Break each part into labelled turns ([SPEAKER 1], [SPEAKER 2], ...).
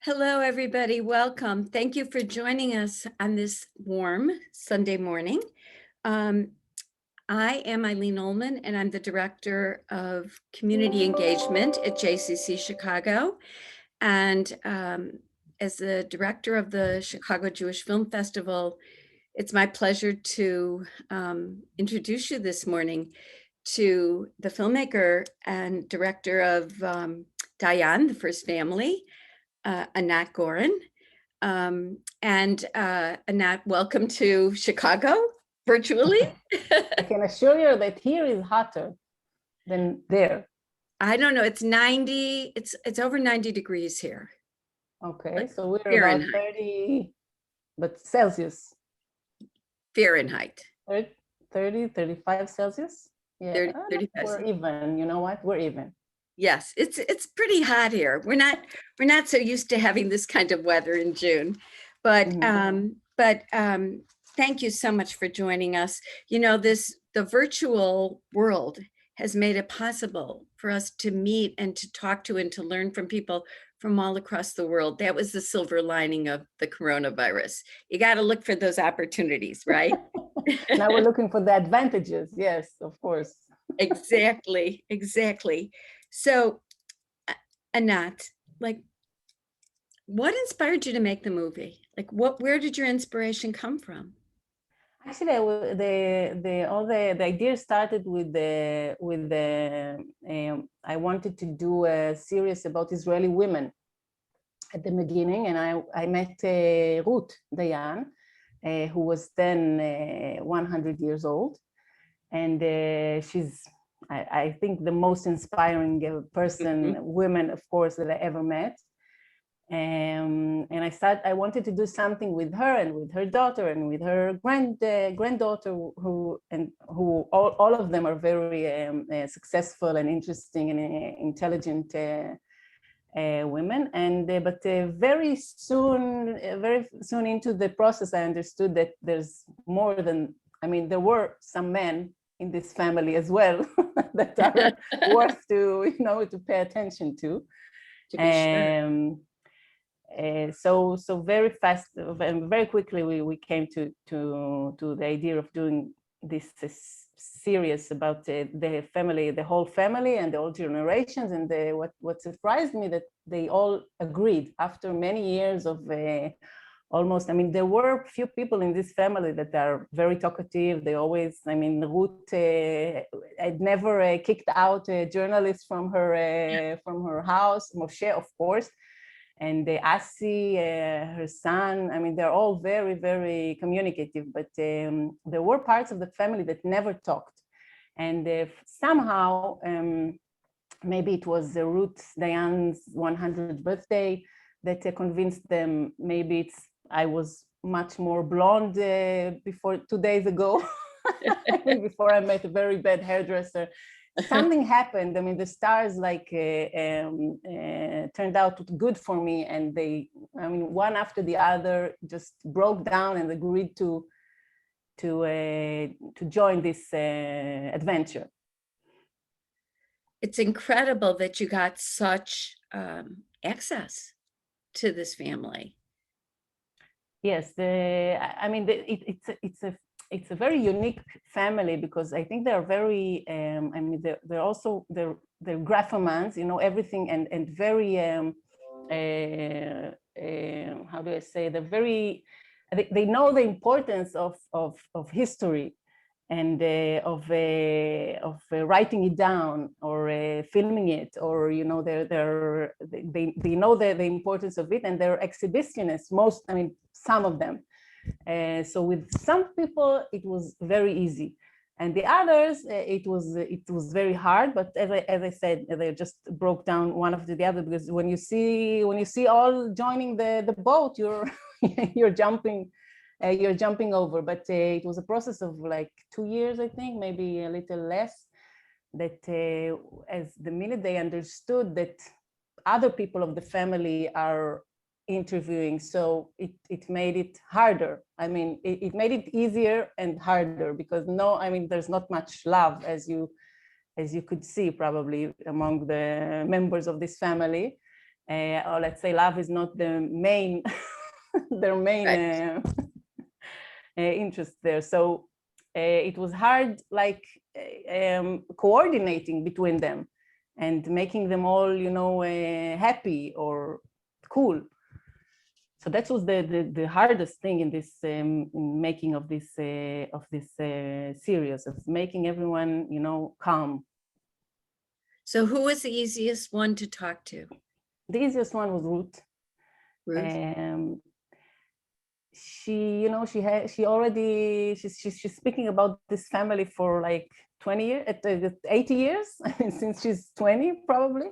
[SPEAKER 1] Hello, everybody. Welcome. Thank you for joining us on this warm Sunday morning. I am Eileen Ullman, and I'm the Director of Community Engagement at JCC Chicago. And as the Director of the Chicago Jewish Film Festival, it's my pleasure to introduce you this morning to the filmmaker and director of Dayan, The First Family, Anat Gorin. Anat, welcome to Chicago virtually.
[SPEAKER 2] I can assure you that here is hotter than there.
[SPEAKER 1] I don't know, it's 90, it's over 90 degrees here.
[SPEAKER 2] Okay,
[SPEAKER 1] Like
[SPEAKER 2] so we're
[SPEAKER 1] Fahrenheit.
[SPEAKER 2] about 30, but Celsius.
[SPEAKER 1] Fahrenheit.
[SPEAKER 2] 30, 35 Celsius? Yeah,
[SPEAKER 1] 30, 35.
[SPEAKER 2] we're even, you know what? We're even.
[SPEAKER 1] Yes, it's pretty hot here. We're not so used to having this kind of weather in June, but thank you so much for joining us. You know, the virtual world has made it possible for us to meet and to talk to and to learn from people from all across the world. That was the silver lining of the coronavirus. You got to look for those opportunities, right?
[SPEAKER 2] Now we're looking for the advantages. Yes, of course.
[SPEAKER 1] Exactly. So, Anat, like, what inspired you to make the movie? Like, where did your inspiration come from?
[SPEAKER 2] Actually, the idea started with I wanted to do a series about Israeli women at the beginning, and I met Ruth, Dayan, who was then 100 years old, and she's I think the most inspiring person, woman, of course, that I ever met. And I wanted to do something with her and with her daughter and with her granddaughter, who all of them are very successful and interesting and intelligent women. And but very soon into the process, I understood that there's more than, I mean, there were some men in this family as well that are worth to pay attention to.
[SPEAKER 1] To be sure.
[SPEAKER 2] So very fast, very quickly, we came to the idea of doing this series about the family, the whole family and the old generations. And what surprised me, that they all agreed after many years of almost, I mean, there were a few people in this family that are very talkative. They always, I mean, Ruth had never kicked out a journalist from her house. Moshe, of course. And Asi, her son, I mean, they're all very, very communicative, but there were parts of the family that never talked. And somehow, maybe it was Ruth Dayan's 100th birthday that convinced them. Maybe I was much more blonde before 2 days ago, before I met a very bad hairdresser. Something happened. I mean, the stars turned out good for me, and they, I mean, one after the other just broke down and agreed to join this adventure.
[SPEAKER 1] It's incredible that you got such access to this family.
[SPEAKER 2] Yes, I mean, it's a very unique family, because I think they're very, I mean, they're also, they're graphomans, you know, everything, and very, how do I say, they're very, they know the importance of history, and of writing it down, or filming it, or, you know, they know the importance of it, and they're exhibitionists, I mean, some of them. So with some people it was very easy, and the others it was very hard. But as I said, they just broke down one after the other, because when you see all joining the boat, you're jumping over. But it was a process of like 2 years, I think, maybe a little less, that as the minute they understood that other people of the family are interviewing, so it made it harder. I mean, it made it easier and harder, because I mean, there's not much love, as you could see probably among the members of this family. or let's say love is not the main, their main
[SPEAKER 1] Right.
[SPEAKER 2] interest there. So it was hard, like coordinating between them and making them all, you know, happy or cool. So that was the hardest thing in this making of this series, of making everyone, you know, calm.
[SPEAKER 1] So who was the easiest one to talk to?
[SPEAKER 2] The easiest one was Ruth.
[SPEAKER 1] Ruth?
[SPEAKER 2] She, you know, she's speaking about this family for like 20 years, 80 years, since she's 20 probably,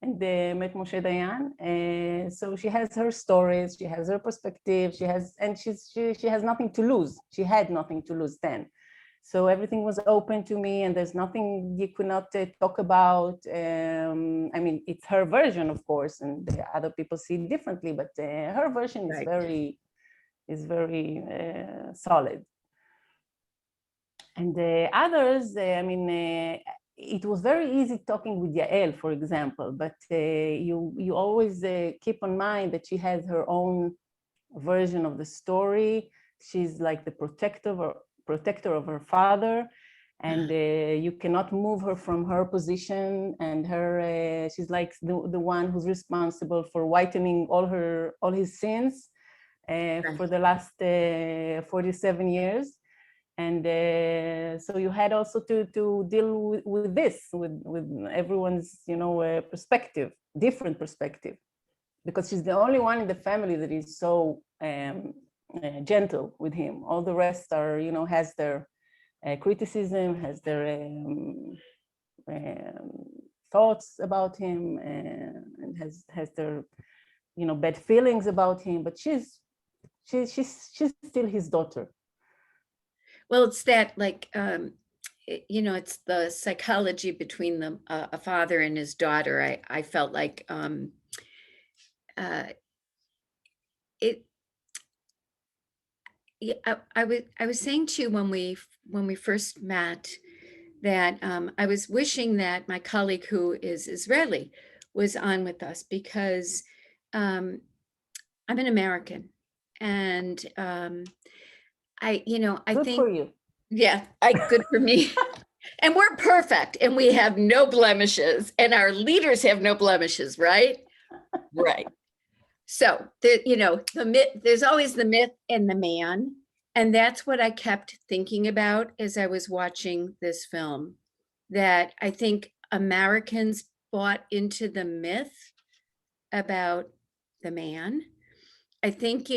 [SPEAKER 2] and met Moshe Dayan. So she has her stories, she has her perspective, she has nothing to lose. She had nothing to lose then. So everything was open to me, and there's nothing you could not talk about. I mean, it's her version, of course, and other people see it differently, but her version is very solid. And the others, I mean, it was very easy talking with Yael, for example, but you always keep in mind that she has her own version of the story. She's like the protector of her father, and you cannot move her from her position. And she's like the one who's responsible for whitening all his sins for the last 47 years. And so you had also to deal with this, with everyone's, you know, perspective, different perspective, because she's the only one in the family that is so gentle with him. All the rest are, you know, has their criticism, has their thoughts about him, and has their, you know, bad feelings about him. But she's still his daughter.
[SPEAKER 1] Well, it's that, like, you know, it's the psychology between a father and his daughter. I felt like it. Yeah, I was saying to you when we first met that I was wishing that my colleague, who is Israeli, was on with us, because I'm an American, and I
[SPEAKER 2] Good
[SPEAKER 1] think,
[SPEAKER 2] for you.
[SPEAKER 1] yeah, good for me. And we're perfect, and we have no blemishes, and our leaders have no blemishes, right? Right. So the myth, there's always the myth and the man. And that's what I kept thinking about as I was watching this film, that I think Americans bought into the myth about the man. I think,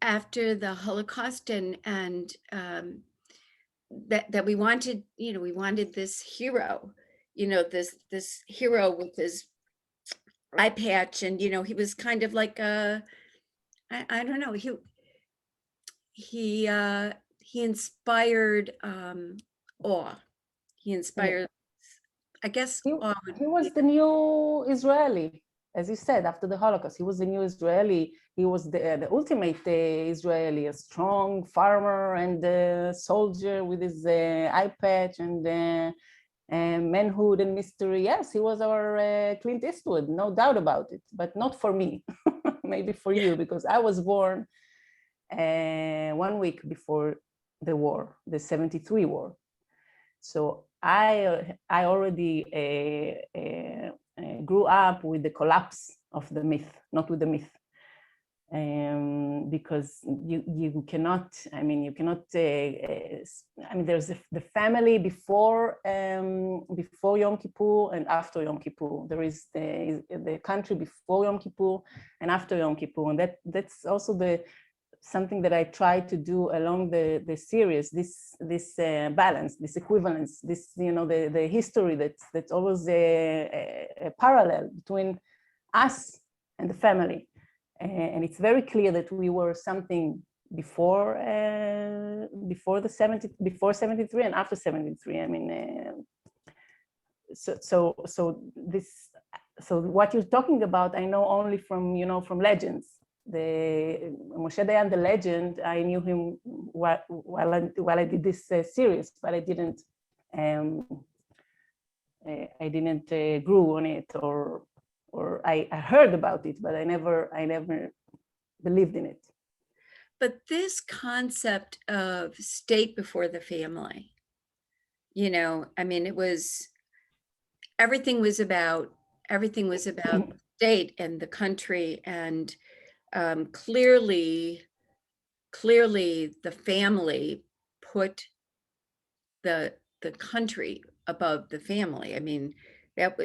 [SPEAKER 1] after the Holocaust and that we wanted, we wanted this hero, this hero with his eye patch, and he was kind of like I don't know, he inspired awe. He inspired, I guess, awe would
[SPEAKER 2] He was the new Israeli, as you said, after the Holocaust. He was the new Israeli. He was the ultimate Israeli, a strong farmer and soldier with his eye patch and manhood and mystery. Yes, he was our Clint Eastwood, no doubt about it, but not for me. Maybe for you, because I was born 1 week before the war, the 73 war. So I already grew up with the collapse of the myth, not with the myth. Because you cannot, I mean, there's the family before Yom Kippur and after Yom Kippur. There is the country before Yom Kippur and after Yom Kippur, and that's also something that I try to do along the series. This balance, this equivalence, this the history that's always a parallel between us and the family. And it's very clear that we were something before 73 and after 73. I mean, so what you're talking about, I know only from legends. The Moshe Dayan, the legend, I knew him while I did this series, but I didn't grew on it or or I heard about it, but I never believed in it.
[SPEAKER 1] But this concept of state before the family, you know, I mean, everything was about the state and the country, and clearly the family put the country above the family. I mean, that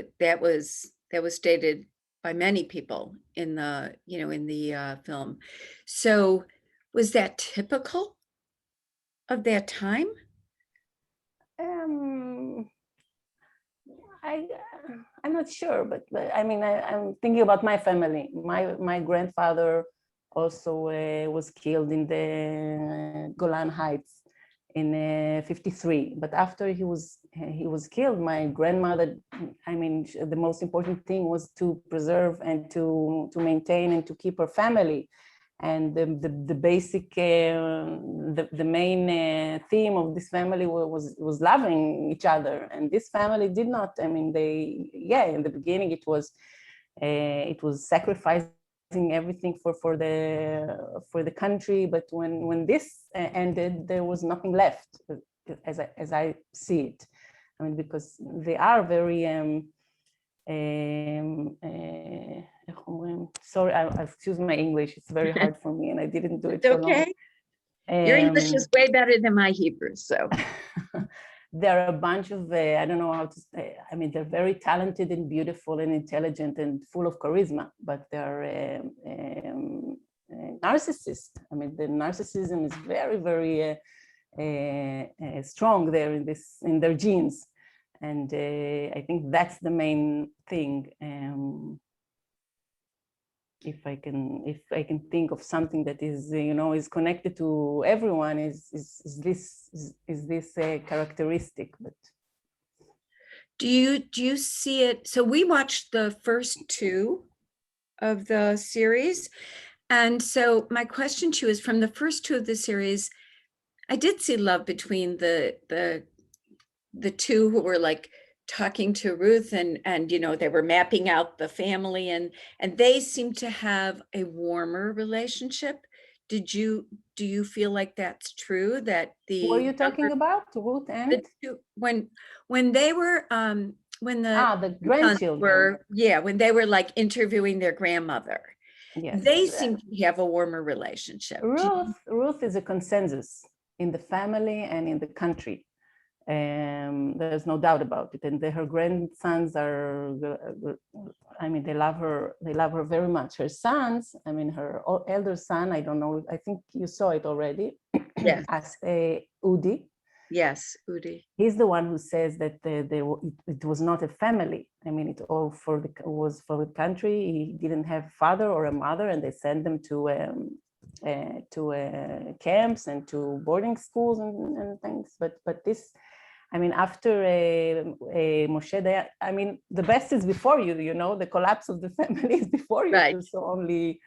[SPEAKER 1] was stated by many people in the, you know, in the film. So was that typical of that time?
[SPEAKER 2] Um, I'm not sure, but I mean, I'm thinking about my family. My grandfather also was killed in the Golan Heights in 53. But after he was killed, my grandmother, I mean, the most important thing was to preserve and to maintain and to keep her family. And the basic, the main theme of this family was loving each other. And this family did not. I mean, in the beginning it was sacrificing everything for the country. But when this ended, there was nothing left, as I see it. I mean, because they are very sorry, excuse my English, it's very hard for me and I didn't do it for long.
[SPEAKER 1] Okay. Your English is way better than my Hebrew, so.
[SPEAKER 2] There are a bunch of, I don't know how to say, I mean, they're very talented and beautiful and intelligent and full of charisma, but they're narcissists. I mean, the narcissism is very, very strong there in their genes. And I think that's the main thing. If I can think of something that is, you know, is connected to everyone, is this characteristic. But
[SPEAKER 1] do you see it? So we watched the first two of the series, and so my question to you is, from the first two of the series, I did see love between the two who were like talking to Ruth, and you know, they were mapping out the family, and they seemed to have a warmer relationship. Do you feel like that's true, that
[SPEAKER 2] who are
[SPEAKER 1] the
[SPEAKER 2] you talking about, Ruth and
[SPEAKER 1] two, when they were when
[SPEAKER 2] the
[SPEAKER 1] sons
[SPEAKER 2] grandchildren
[SPEAKER 1] when they were like interviewing their grandmother,
[SPEAKER 2] yes,
[SPEAKER 1] they seem to have a warmer relationship.
[SPEAKER 2] Ruth is a consensus in the family and in the country. There's no doubt about it. And her grandsons are, I mean, they love her very much. Her sons, I mean, her elder son, I don't know, I think you saw it already,
[SPEAKER 1] Yes.
[SPEAKER 2] as Udi.
[SPEAKER 1] Yes, Udi.
[SPEAKER 2] He's the one who says that it was not a family. I mean, it all was for the country. He didn't have father or a mother, and they sent them to camps and to boarding schools and things. But this, I mean, after Moshe Dayan, I mean, the best is before you. You know, the collapse of the family is before you. Right. So only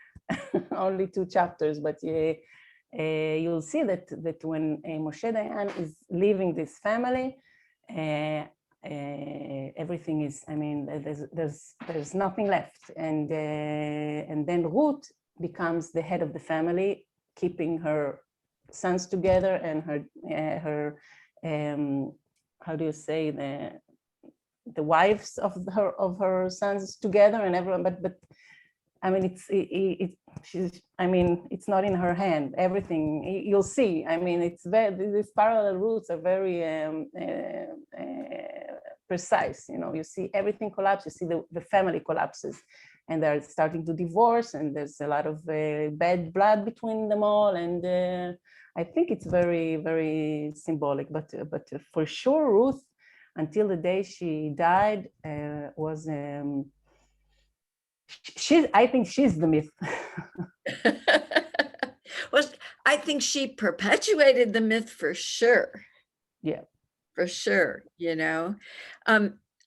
[SPEAKER 2] 2 chapters, but you'll see that when Moshe Dayan is leaving this family, everything is, I mean, there's nothing left, and then Ruth becomes the head of the family, keeping her sons together and her how do you say, the wives of her sons together and everyone, but I mean, I mean, it's not in her hand. Everything you'll see. I mean, these parallel routes are very precise. You know, you see everything collapse. You see the family collapses, and they're starting to divorce, and there's a lot of bad blood between them all. And I think it's very, very symbolic. But for sure, Ruth, until the day she died, was. I think she's the myth.
[SPEAKER 1] Well, I think she perpetuated the myth for sure.
[SPEAKER 2] Yeah,
[SPEAKER 1] for sure. You know,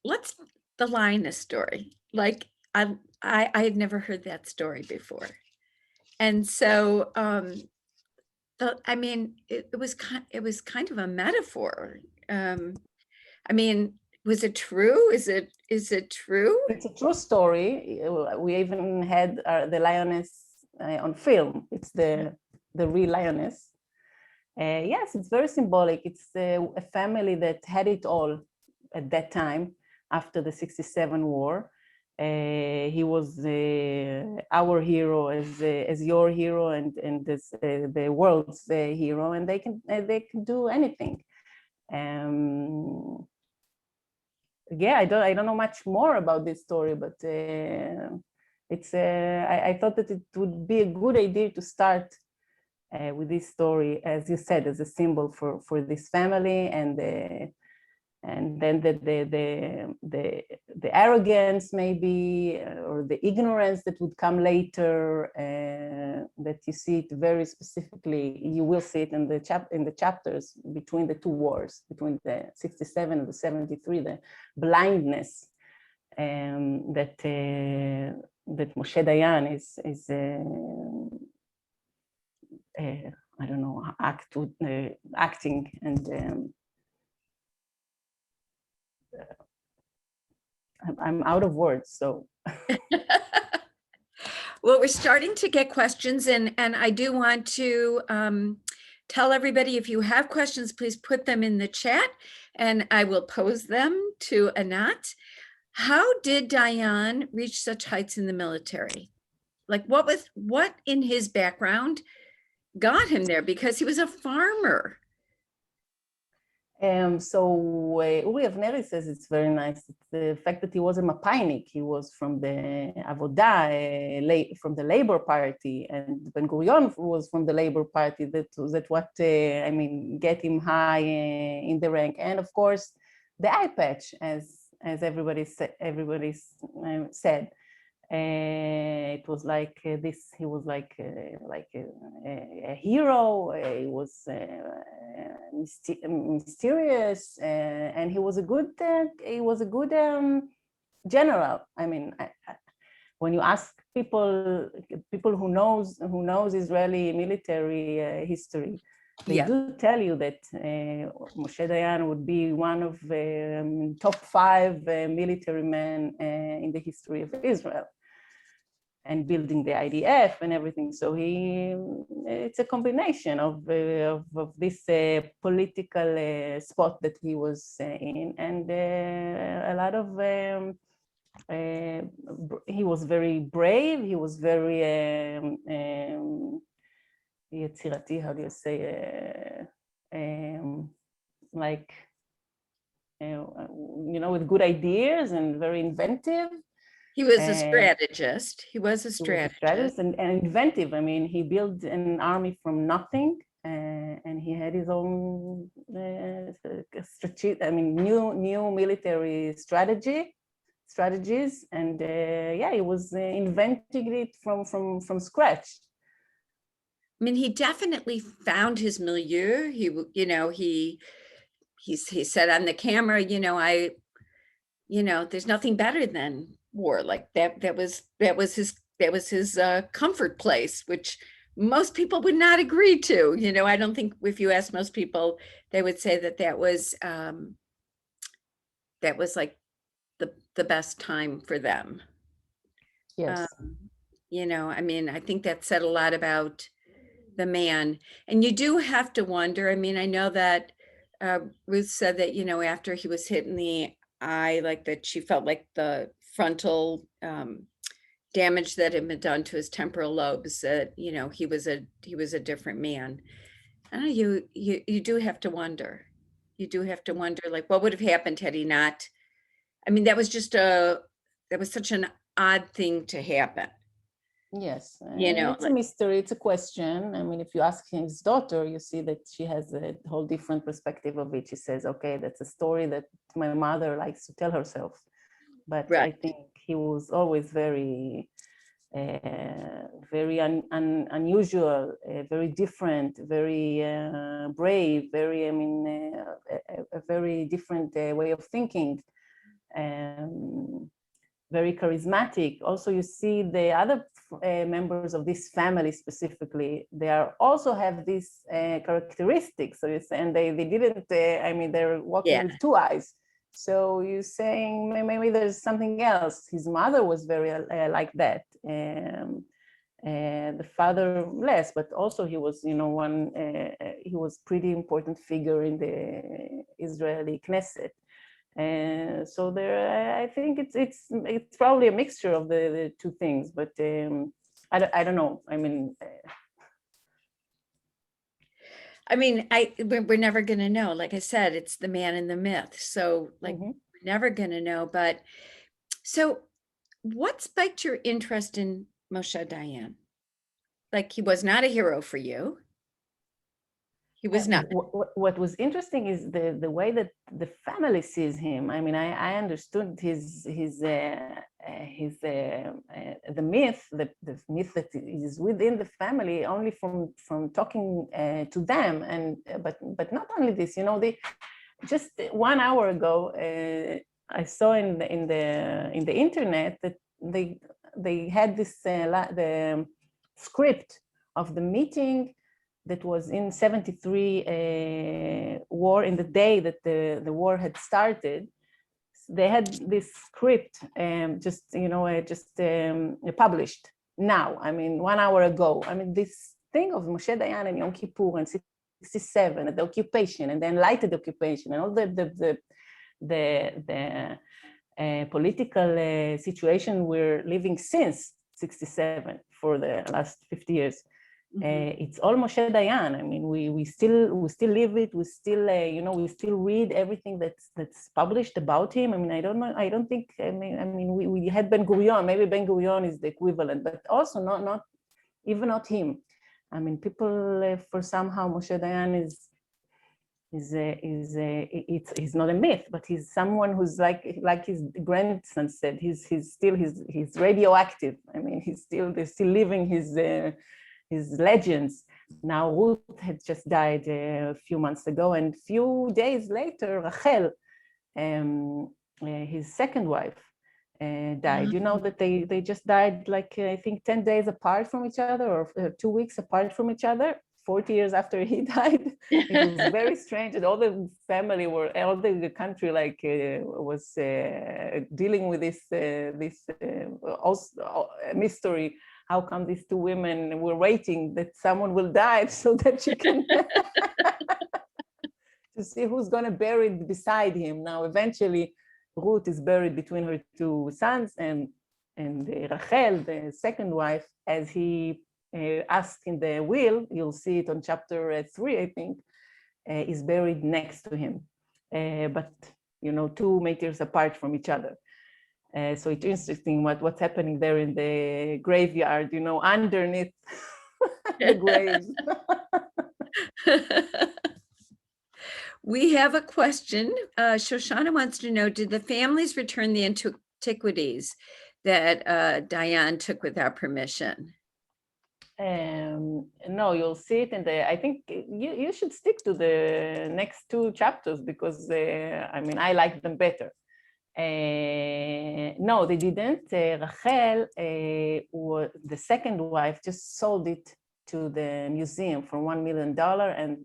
[SPEAKER 1] let's the lioness story. Like I had never heard that story before, and so I mean, it was kind of a metaphor. I mean, Was it true? Is it true?
[SPEAKER 2] It's a true story. We even had the lioness on film. It's the real lioness. Yes, it's very symbolic. It's a family that had it all at that time after the '67 war. He was our hero as your hero and as the world's hero, and they can do anything. Yeah, I don't know much more about this story, but it's I thought that it would be a good idea to start with this story, as you said, as a symbol for this family, and then the arrogance maybe, or the ignorance that would come later, that you see it very specifically. You will see it in the chapters between the two wars, between the '67 and the '73, the blindness that Moshe Dayan is I don't know, acting, and I'm out of words, so.
[SPEAKER 1] Well, we're starting to get questions, and I do want to tell everybody, if you have questions, please put them in the chat, and I will pose them to Anat. How did Dayan reach such heights in the military? Like, what in his background got him there? Because he was a farmer.
[SPEAKER 2] So Uri Avneri says it's very nice. It's the fact that he was a mapainik. He was from the Avodah, from the Labor Party, and Ben Gurion was from the Labor Party. That what I mean, get him high in the rank, and of course the eye patch, as everybody said. It was like this. He was like a hero. He was mysterious, and he was a good general. I mean, when you ask people who knows Israeli military history, they do tell you that Moshe Dayan would be one of top 5 military men in the history of Israel, and building the IDF and everything. So it's a combination of this political spot that he was in, and a lot of he was very brave. He was very יצירתי, how do you say, like, with good ideas and very inventive.
[SPEAKER 1] He was a strategist. He was a strategist.
[SPEAKER 2] And inventive. I mean, he built an army from nothing, and he had his own strategy. I mean, new military strategies, and he was inventing it from scratch.
[SPEAKER 1] I mean, he definitely found his milieu. He said on the camera, there's nothing better than war. Like that was his comfort place, which most people would not agree to. I don't think if you ask most people, they would say that was like the best time for them.
[SPEAKER 2] Yes.
[SPEAKER 1] I mean, I think that said a lot about the man. And you do have to wonder. I mean, I know that Ruth said that, after he was hit in the eye, like that she felt like the frontal damage that had been done to his temporal lobes, that, he was a different man. I don't know, you do have to wonder. You do have to wonder, like, what would have happened had he not? I mean, that was such an odd thing to happen.
[SPEAKER 2] Yes, it's a mystery, it's a question. I mean, if you ask his daughter, you see that she has a whole different perspective of it. She says, okay, that's a story that my mother likes to tell herself. But right. I think he was always very unusual, very different, very brave, very, a very different way of thinking. Very charismatic. Also, you see the other members of this family specifically, they also have these characteristics. So you say, and they didn't, they're walking with 2 eyes. So you're saying maybe there's something else. His mother was very like that. The father less, but also he was, he was pretty important figure in the Israeli Knesset. So there, I think it's probably a mixture of the two things, but I don't know.
[SPEAKER 1] We're never going to know. Like I said, it's the man in the myth. So we're never going to know. But so what spiked your interest in Moshe Dayan? Like, he was not a hero for you. He was not.
[SPEAKER 2] What was interesting is the way that the family sees him. I understood the myth, the myth that is within the family only from talking to them, and but not only this. Just 1 hour ago, I saw in the internet that they had this the script of the meeting that was in 73 war, in the day that the war had started. They had this script published now. 1 hour ago. This thing of Moshe Dayan and Yom Kippur and 67 and the occupation and the enlightened occupation and all the political situation we're living since 67 for the last 50 years. It's all Moshe Dayan. We still live it. We still we still read everything that's published about him. I don't know. I don't think. We had Ben Gurion. Maybe Ben Gurion is the equivalent, but also not him. People for somehow Moshe Dayan he's not a myth, but he's someone who's like his grandson said. He's radioactive. They're still living his legends. Now Ruth had just died a few months ago, and a few days later, Rachel, his second wife, died. You know that they just died, like I think 10 days apart from each other, or 2 weeks apart from each other, 40 years after he died. It was very strange, and all the family all the country was dealing with this mystery. How come these two women were waiting that someone will die so that she can to see who's going to bury beside him. Now, eventually, Ruth is buried between her two sons, and Rachel, the second wife, as he asked in the will, you'll see it on chapter 3, I think, is buried next to him, but 2 meters apart from each other. So it's interesting what's happening there in the graveyard, underneath the graves.
[SPEAKER 1] We have a question. Shoshana wants to know, did the families return the antiquities that Dayan took without permission?
[SPEAKER 2] No, you'll see it I think you should stick to the next 2 chapters, because I like them better. No, they didn't. Rachel, the second wife, just sold it to the museum for $1 million, and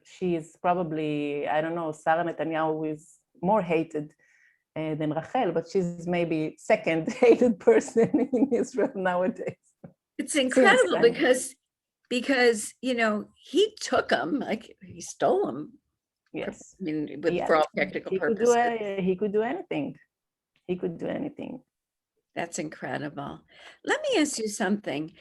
[SPEAKER 2] she is probably, I don't know, Sarah Netanyahu is more hated than Rachel, but she's maybe second hated person in Israel nowadays.
[SPEAKER 1] It's incredible because he took them, like he stole them.
[SPEAKER 2] Yes.
[SPEAKER 1] For all technical purposes.
[SPEAKER 2] He could do anything. He could do anything.
[SPEAKER 1] That's incredible. Let me ask you something.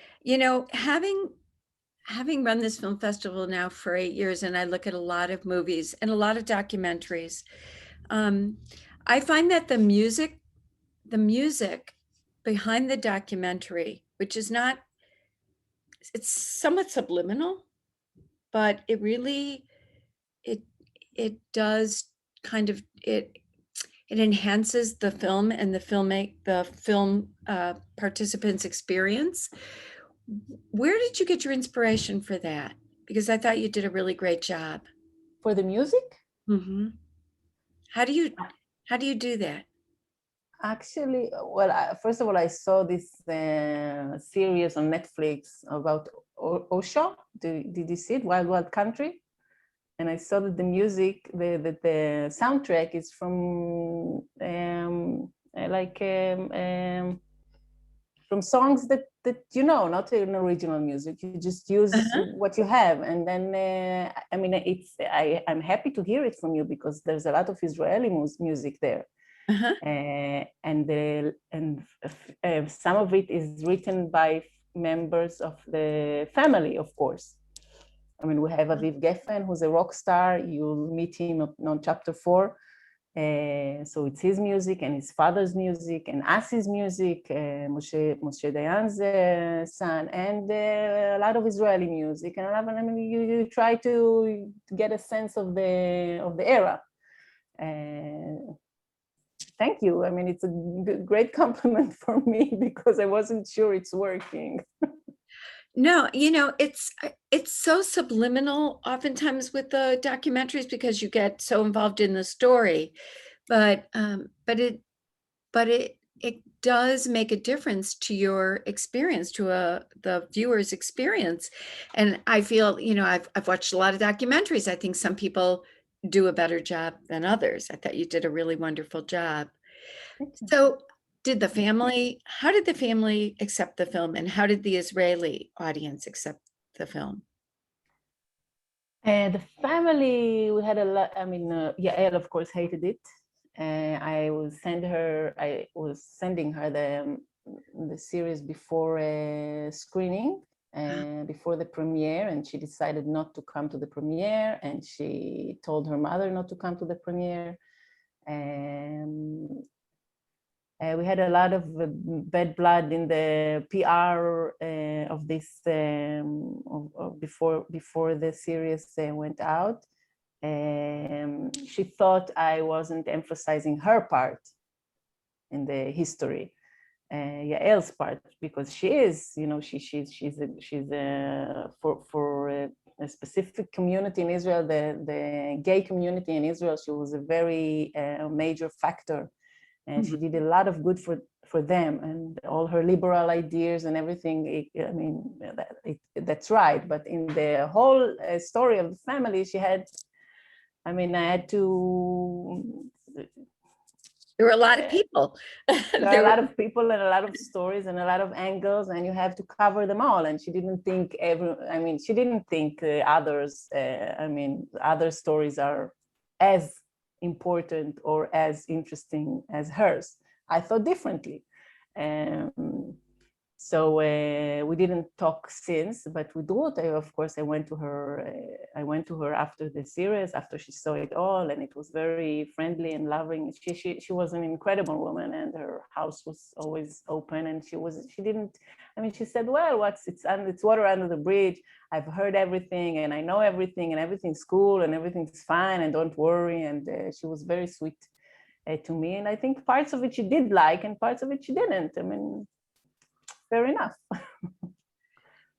[SPEAKER 1] Having run this film festival now for 8 years, and I look at a lot of movies and a lot of documentaries, I find that the music behind the documentary, which is not, it's somewhat subliminal, but it really, it does kind of, it enhances the film and the film participants' experience. Where did you get your inspiration for that? Because I thought you did a really great job.
[SPEAKER 2] For the music?
[SPEAKER 1] Mm-hmm. How do you do that?
[SPEAKER 2] Actually, well, first of all, I saw this series on Netflix about Osho. Did you see it? Wild Wild Country? and I saw that the music, the soundtrack is from like from songs that you know, not an original music. You just use what you have, and then I mean, I'm happy to hear it from you because there's a lot of Israeli music there, and some of it is written by members of the family, of course. I mean, we have Aviv Geffen, who's a rock star. You'll meet him on chapter 4. So it's his music and his father's music and Asi's music, Moshe Dayan's son, and a lot of Israeli music. And I mean, you try to get a sense of the era. Thank you. I mean, it's a great compliment for me because I wasn't sure it's working.
[SPEAKER 1] No, you know, it's so subliminal oftentimes with the documentaries because you get so involved in the story, but it does make a difference to your experience, to the viewer's experience. And I feel, you know, I've watched a lot of documentaries. I think some people do a better job than others. I thought you did a really wonderful job. So how did the family accept the film, and how did the Israeli audience accept the film?
[SPEAKER 2] The family, we had a lot. I mean, Yael, of course, hated it. I was sending her the series before screening, before the premiere, and she decided not to come to the premiere, and she told her mother not to come to the premiere. We had a lot of bad blood in the PR of this before the series went out. She thought I wasn't emphasizing her part in the history, Yael's part, because she is, you know, she's for a specific community in Israel, the gay community in Israel. She was a very major factor. And she did a lot of good for them, and all her liberal ideas and everything. I mean, that's right. But in the whole story of the family, she had, I mean, I had to.
[SPEAKER 1] There were a lot of people.
[SPEAKER 2] There are a lot of people and a lot of stories and a lot of angles, and you have to cover them all. And she didn't think she didn't think others. I mean, other stories are as important or as interesting as hers. I thought differently. So we didn't talk since, but with Ruth, of course, I went to her after the series, after she saw it all, and it was very friendly and loving. She was an incredible woman, and her house was always open, and she said, well, it's water under the bridge. I've heard everything, and I know everything, and everything's cool, and everything's fine, and don't worry. And she was very sweet to me, and I think parts of it she did like, and parts of it she didn't. I mean, fair enough.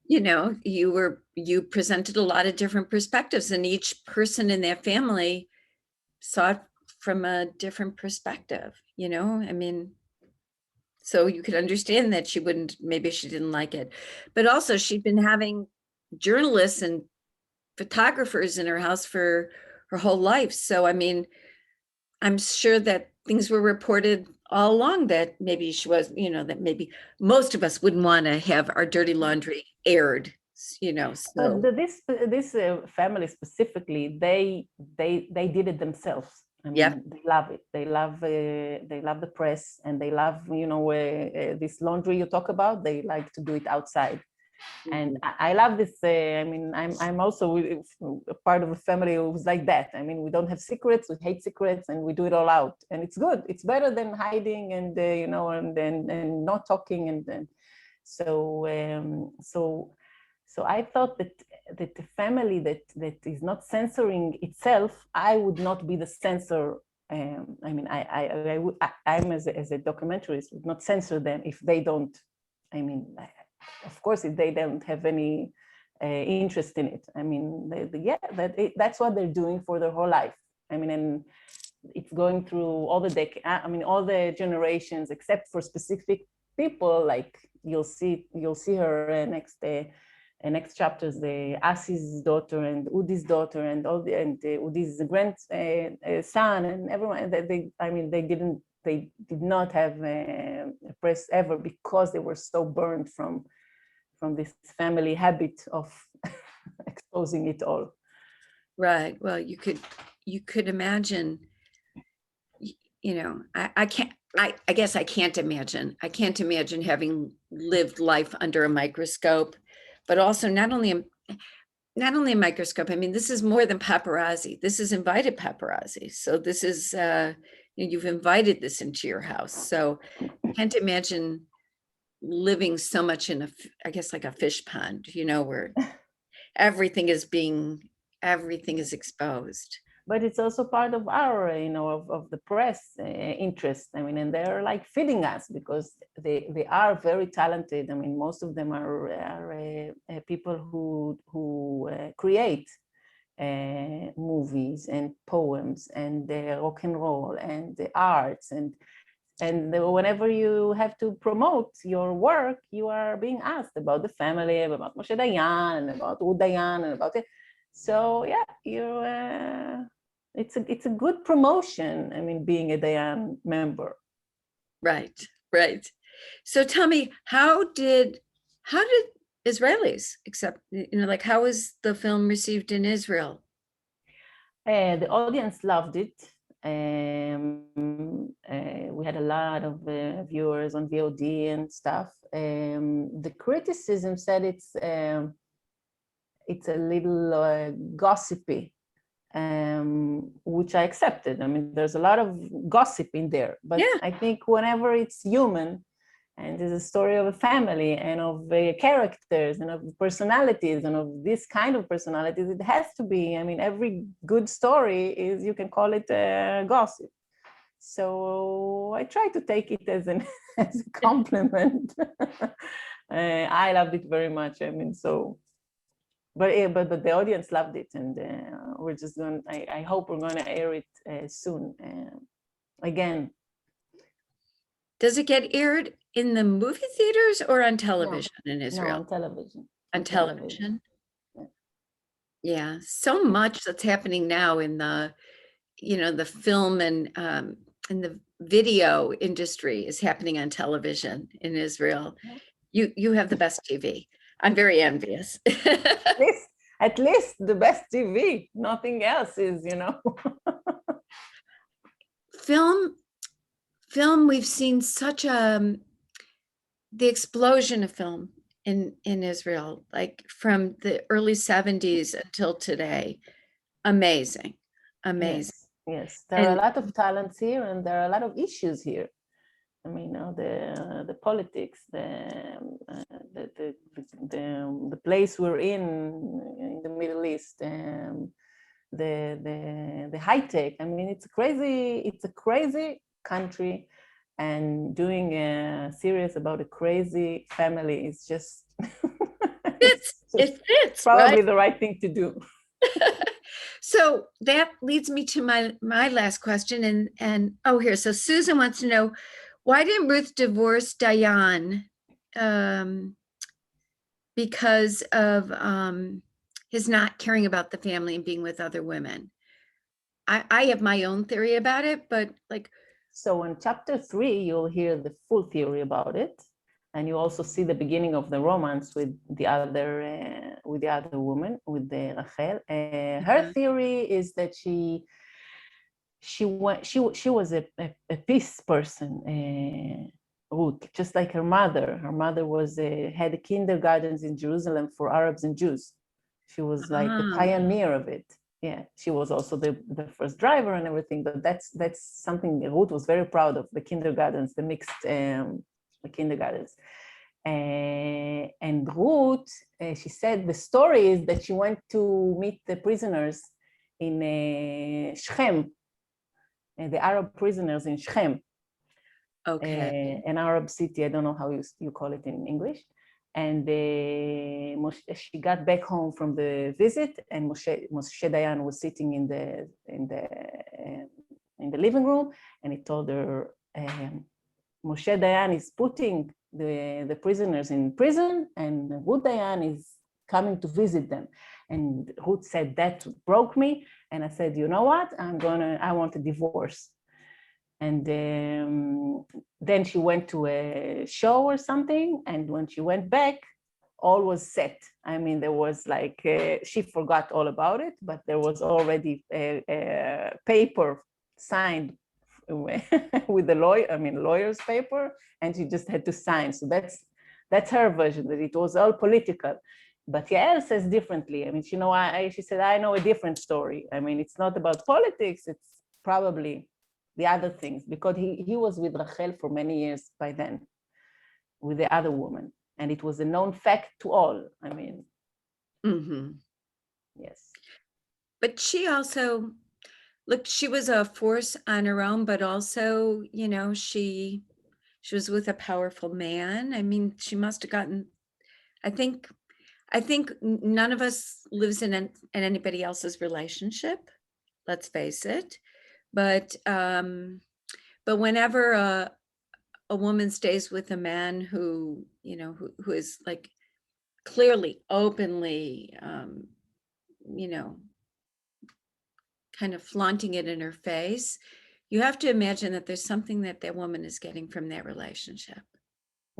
[SPEAKER 1] You know, you presented a lot of different perspectives, and each person in their family saw it from a different perspective, you know? I mean, so you could understand that maybe she didn't like it. But also she'd been having journalists and photographers in her house for her whole life. So, I mean, I'm sure that things were reported all along that maybe she was, you know, that maybe most of us wouldn't want to have our dirty laundry aired, you know. So
[SPEAKER 2] this family specifically, they did it themselves. I mean, they love it. They love the press, and they love, you know, this laundry you talk about. They like to do it outside. And I love this. I mean, I'm also a part of a family who's like that. I mean, we don't have secrets. We hate secrets, and we do it all out. And it's good. It's better than hiding and you know, and not talking. And so I thought that the family that is not censoring itself, I would not be the censor. I mean, I'm as a documentarist would not censor them if they don't. I mean. Of course, if they don't have any interest in it. I mean, that's what they're doing for their whole life. I mean, and it's going through all all the generations, except for specific people. Like you'll see her next And next chapters, the Asi's daughter and Udi's daughter and all Udi's grandson and everyone. They did not have a press ever because they were so burned from this family habit of exposing it all.
[SPEAKER 1] Right. Well, you could imagine, I guess I can't imagine. I can't imagine having lived life under a microscope, but also not only a microscope. I mean, this is more than paparazzi. This is invited paparazzi. So this is, you've invited this into your house. So I can't imagine living so much in I guess like a fish pond, where everything is exposed.
[SPEAKER 2] But it's also part of our, of the press interest. I mean, and they're like feeding us because they are very talented. I mean, most of them are people who create movies and poems and rock and roll and the arts and whenever you have to promote your work, you are being asked about the family, about Moshe Dayan and about Ruth Dayan and about it. So yeah, it's a good promotion. I mean, being a Dayan member.
[SPEAKER 1] Right. So tell me, how did Israelis accept? How was the film received in Israel?
[SPEAKER 2] The audience loved it. We had a lot of viewers on VOD and stuff. The criticism said it's a little gossipy, which I accepted. I mean, there's a lot of gossip in there, but yeah. I think whenever it's human and it's a story of a family and of characters and of personalities and of this kind of personalities, it has to be, I mean, every good story is, you can call it gossip. So I try to take it as a compliment. I loved it very much. I mean, so, but the audience loved it, and we're just going. I hope we're going to air it soon. Again.
[SPEAKER 1] Does it get aired in the movie theaters or on television in Israel?
[SPEAKER 2] No, on television.
[SPEAKER 1] On television. Yeah, so much that's happening now in the, the film and the video industry is happening on television in Israel. You have the best TV. I'm very envious.
[SPEAKER 2] At least the best TV. Nothing else is,
[SPEAKER 1] Film, we've seen such the explosion of film in Israel, like from the early 70s until today. Amazing.
[SPEAKER 2] Yes. There are a lot of talents here, and there are a lot of issues here. I mean, the politics, the place we're in the Middle East, the high tech. I mean, it's a crazy country, and doing a series about a crazy family is just
[SPEAKER 1] it fits
[SPEAKER 2] probably the right thing to do.
[SPEAKER 1] So that leads me to my last question, and here. So Susan wants to know, why didn't Ruth divorce Dayan because of his not caring about the family and being with other women? I have my own theory about it, but like.
[SPEAKER 2] So in chapter 3, you'll hear the full theory about it, and you also see the beginning of the romance with the other woman, with the Rachel. Her theory is that she was a peace person, Ruth, just like her mother. Her mother had kindergartens in Jerusalem for Arabs and Jews. She was like the pioneer of it. Yeah, she was also the first driver and everything, but that's something Ruth was very proud of, the kindergartens, the mixed the kindergartens. And Ruth, she said the story is that she went to meet the prisoners in Shechem, the Arab prisoners in Shechem.
[SPEAKER 1] Okay.
[SPEAKER 2] An Arab city, I don't know how you call it in English. And she got back home from the visit, and Moshe Dayan was sitting in the living room, and he told her, Moshe Dayan is putting the prisoners in prison, and Ruth Dayan is coming to visit them. And Ruth said, that broke me. And I said, you know what? I want a divorce. And then she went to a show or something. And when she went back, all was set. I mean, there was like, she forgot all about it, but there was already a paper signed with the lawyer's paper, and she just had to sign. So that's her version, that it was all political. But Yael says differently. I mean, she said, I know a different story. I mean, it's not about politics, it's probably the other things, because he was with Rachel for many years by then, with the other woman. And it was a known fact to all. I mean, yes.
[SPEAKER 1] But she also, look, she was a force on her own, but also, she was with a powerful man. I mean, she must have gotten, I think none of us lives in anybody else's relationship, let's face it. But whenever a woman stays with a man who is like clearly, openly, kind of flaunting it in her face, you have to imagine that there's something that woman is getting from that relationship.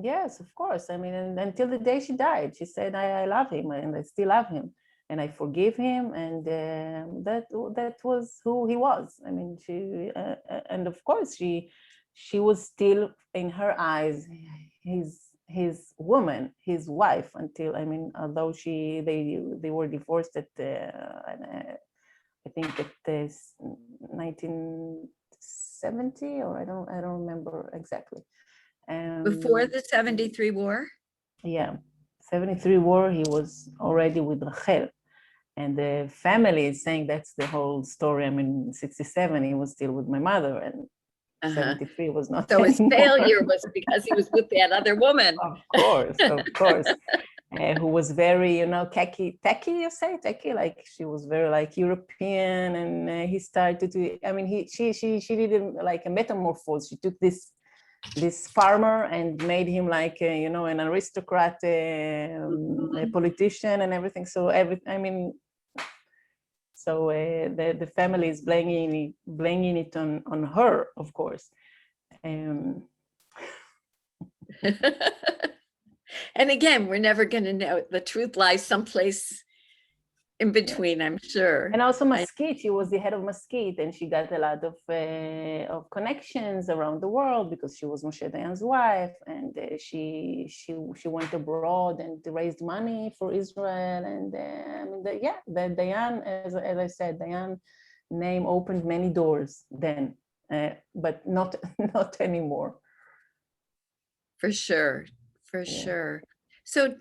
[SPEAKER 2] Yes, of course. I mean, and until the day she died, she said, I love him and I still love him and I forgive him. And that was who he was. I mean, and of course, she was still, in her eyes, his woman, his wife, until, I mean, although they were divorced at, I think at 1970, or I don't remember exactly.
[SPEAKER 1] Before the 73 war?
[SPEAKER 2] Yeah, 73 war, he was already with Rachel. And the family is saying that's the whole story. I mean, 67, he was still with my mother, and 73 was not
[SPEAKER 1] So his
[SPEAKER 2] anymore.
[SPEAKER 1] failure was because he was with that other woman.
[SPEAKER 2] Of course. Who was very, tacky, you say, tacky, like she was very like European, and he started to, I mean, she did like a metamorphose. She took this farmer and made him like an aristocrat, a politician and everything. So the family is blaming it on her, of course.
[SPEAKER 1] And again, we're never going to know. The truth lies someplace in between, I'm sure.
[SPEAKER 2] And also Mesquite, she was the head of Mesquite, and she got a lot of connections around the world because she was Moshe Dayan's wife, and she went abroad and raised money for Israel. And the Dayan, as I said, Dayan name opened many doors then, but not anymore.
[SPEAKER 1] For sure. So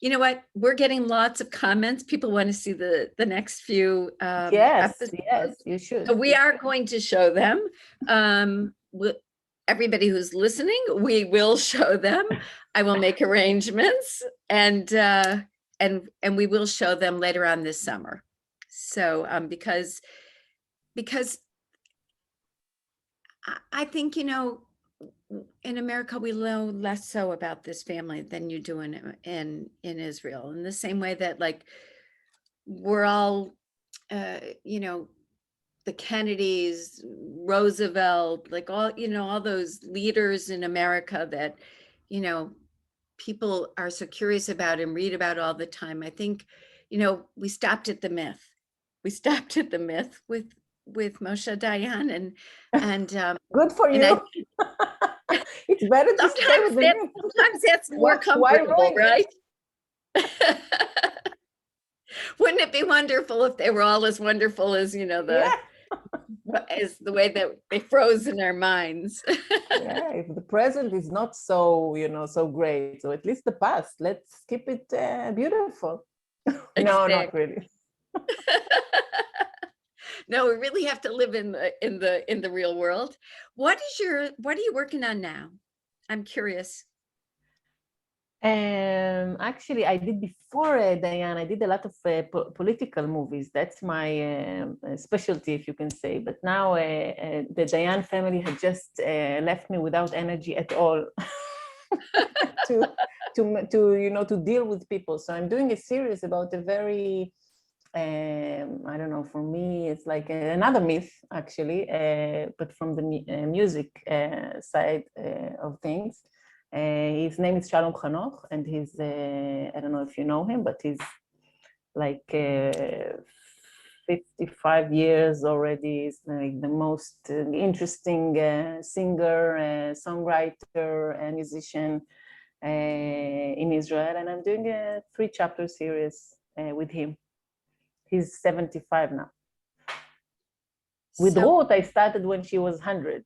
[SPEAKER 1] you know what? We're getting lots of comments. People want to see the next few episodes.
[SPEAKER 2] Yes, you should.
[SPEAKER 1] So we are going to show them. Everybody who's listening, we will show them. I will make arrangements, and we will show them later on this summer. So because I think, in America, we know less so about this family than you do in Israel. In the same way that, like, we're all, the Kennedys, Roosevelt, like all those leaders in America that, people are so curious about and read about all the time. I think, we stopped at the myth. We stopped at the myth with Moshe Dayan, and
[SPEAKER 2] good for you. It's better to stay with the myth.
[SPEAKER 1] Sometimes that's more comfortable, right? Wouldn't it be wonderful if they were all as wonderful as, as the way that they froze in our minds?
[SPEAKER 2] Yeah, if the present is not so, so great, so at least the past, let's keep it beautiful. Exactly. No, not really.
[SPEAKER 1] No, we really have to live in the real world. What are you working on now? I'm curious.
[SPEAKER 2] Actually, I did before Dayan. I did a lot of political movies. That's my specialty, if you can say. But now the Dayan family had just left me without energy at all. to to deal with people. So I'm doing a series about a very I don't know, for me it's like another myth actually, but from the music side of things. His name is Shalom Chanoch, and he's I don't know if you know him, but he's like 55 years already. Is like the most interesting singer, songwriter, and musician in Israel, and I'm doing a 3-chapter series with him. He's 75 now. With Ruth, I started when she was 100.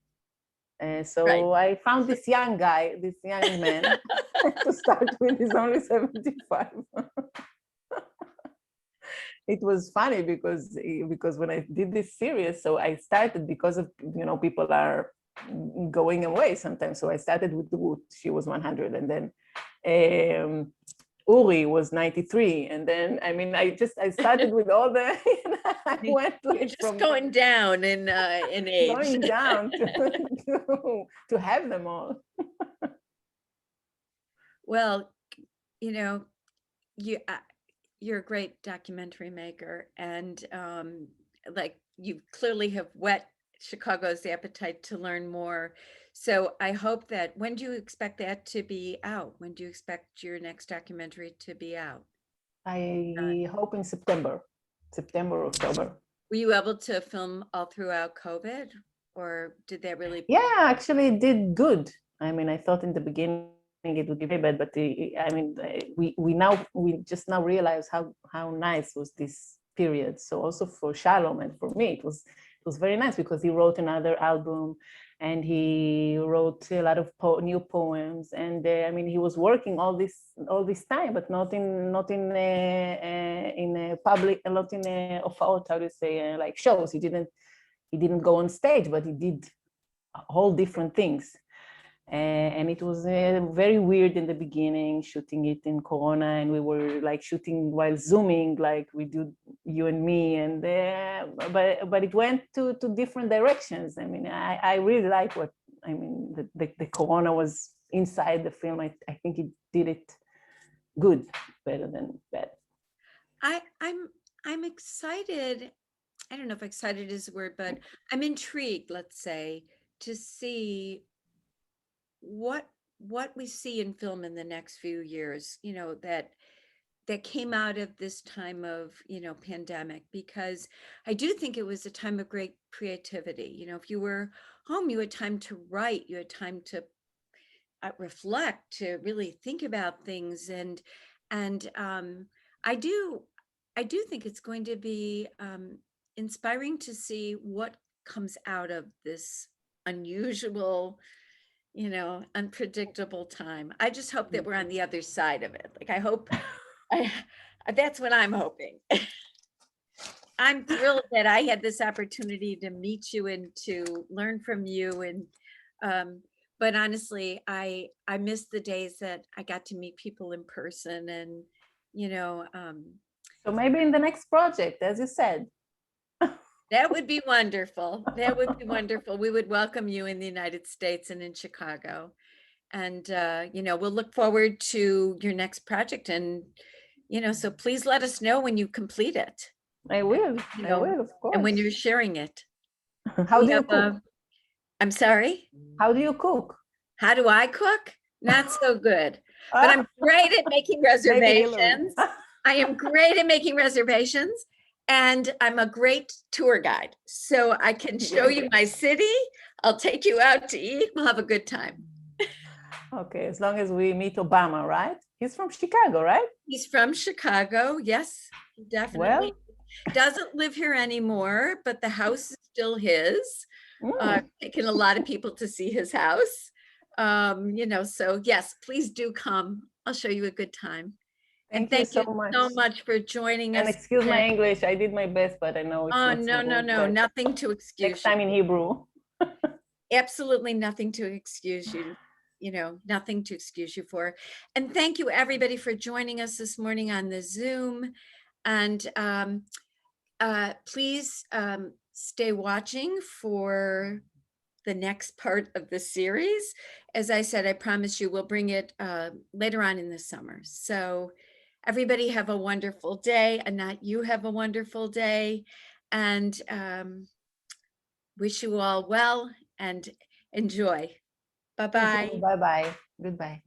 [SPEAKER 2] So right. I found this young guy, this young man, to start with. He's only 75. It was funny because when I did this series, so I started because of, people are going away sometimes. So I started with Ruth, she was 100, and then Uri was 93, and then I started with all the I went like
[SPEAKER 1] you're just going down in age,
[SPEAKER 2] going down to have them all.
[SPEAKER 1] Well, you're a great documentary maker, and like you clearly have whet Chicago's appetite to learn more. So I hope that, when do you expect that to be out? When do you expect your next documentary to be out?
[SPEAKER 2] I hope in September, October.
[SPEAKER 1] Were you able to film all throughout COVID, or did that really?
[SPEAKER 2] Yeah, actually it did good. I thought in the beginning it would be very bad, but we just now realize how nice was this period. So also for Shalom and for me, it was very nice because he wrote another album, and he wrote a lot of new poems, and he was working all this time, but not in a public, not in a how do you say, like shows. He didn't go on stage, but he did whole different things. And it was very weird in the beginning, shooting it in Corona, and we were like shooting while Zooming, like we do, you and me, and but it went to different directions. I really like what, the Corona was inside the film. I think it did it good, better than bad.
[SPEAKER 1] I'm excited. I don't know if excited is the word, but I'm intrigued, let's say, to see what we see in film in the next few years, that came out of this time of, pandemic, because I do think it was a time of great creativity. If you were home, you had time to write, you had time to reflect, to really think about things. And I do think it's going to be inspiring to see what comes out of this unusual, unpredictable time. I just hope that we're on the other side of it. Like, I hope, that's what I'm hoping. I'm thrilled that I had this opportunity to meet you and to learn from you. And, but honestly, I miss the days that I got to meet people in person, and,
[SPEAKER 2] so maybe in the next project, as you said.
[SPEAKER 1] That would be wonderful. That would be wonderful. We would welcome you in the United States and in Chicago. And, we'll look forward to your next project. And, so please let us know when you complete it.
[SPEAKER 2] I will, of course.
[SPEAKER 1] And when you're sharing it.
[SPEAKER 2] How do you cook?
[SPEAKER 1] I'm sorry?
[SPEAKER 2] How do you cook?
[SPEAKER 1] How do I cook? Not so good, but I'm great at making reservations. I am great at making reservations. And I'm a great tour guide. So I can show you my city. I'll take you out to eat. We'll have a good time.
[SPEAKER 2] Okay, as long as we meet Obama, right? He's from Chicago, right?
[SPEAKER 1] He's from Chicago. Yes, definitely. Well, doesn't live here anymore, but the house is still his. Taking a lot of people to see his house. So yes, please do come. I'll show you a good time.
[SPEAKER 2] Thank you so
[SPEAKER 1] much for joining us.
[SPEAKER 2] And excuse my English. I did my best, but I know it's
[SPEAKER 1] not so good. No, nothing to excuse
[SPEAKER 2] next time in Hebrew.
[SPEAKER 1] Absolutely nothing to excuse you. Nothing to excuse you for. And thank you everybody for joining us this morning on the Zoom. And please stay watching for the next part of the series. As I said, I promise you we'll bring it later on in the summer. So everybody have a wonderful day. Annette, you have a wonderful day. And wish you all well and enjoy. Bye-bye.
[SPEAKER 2] Bye bye. Goodbye.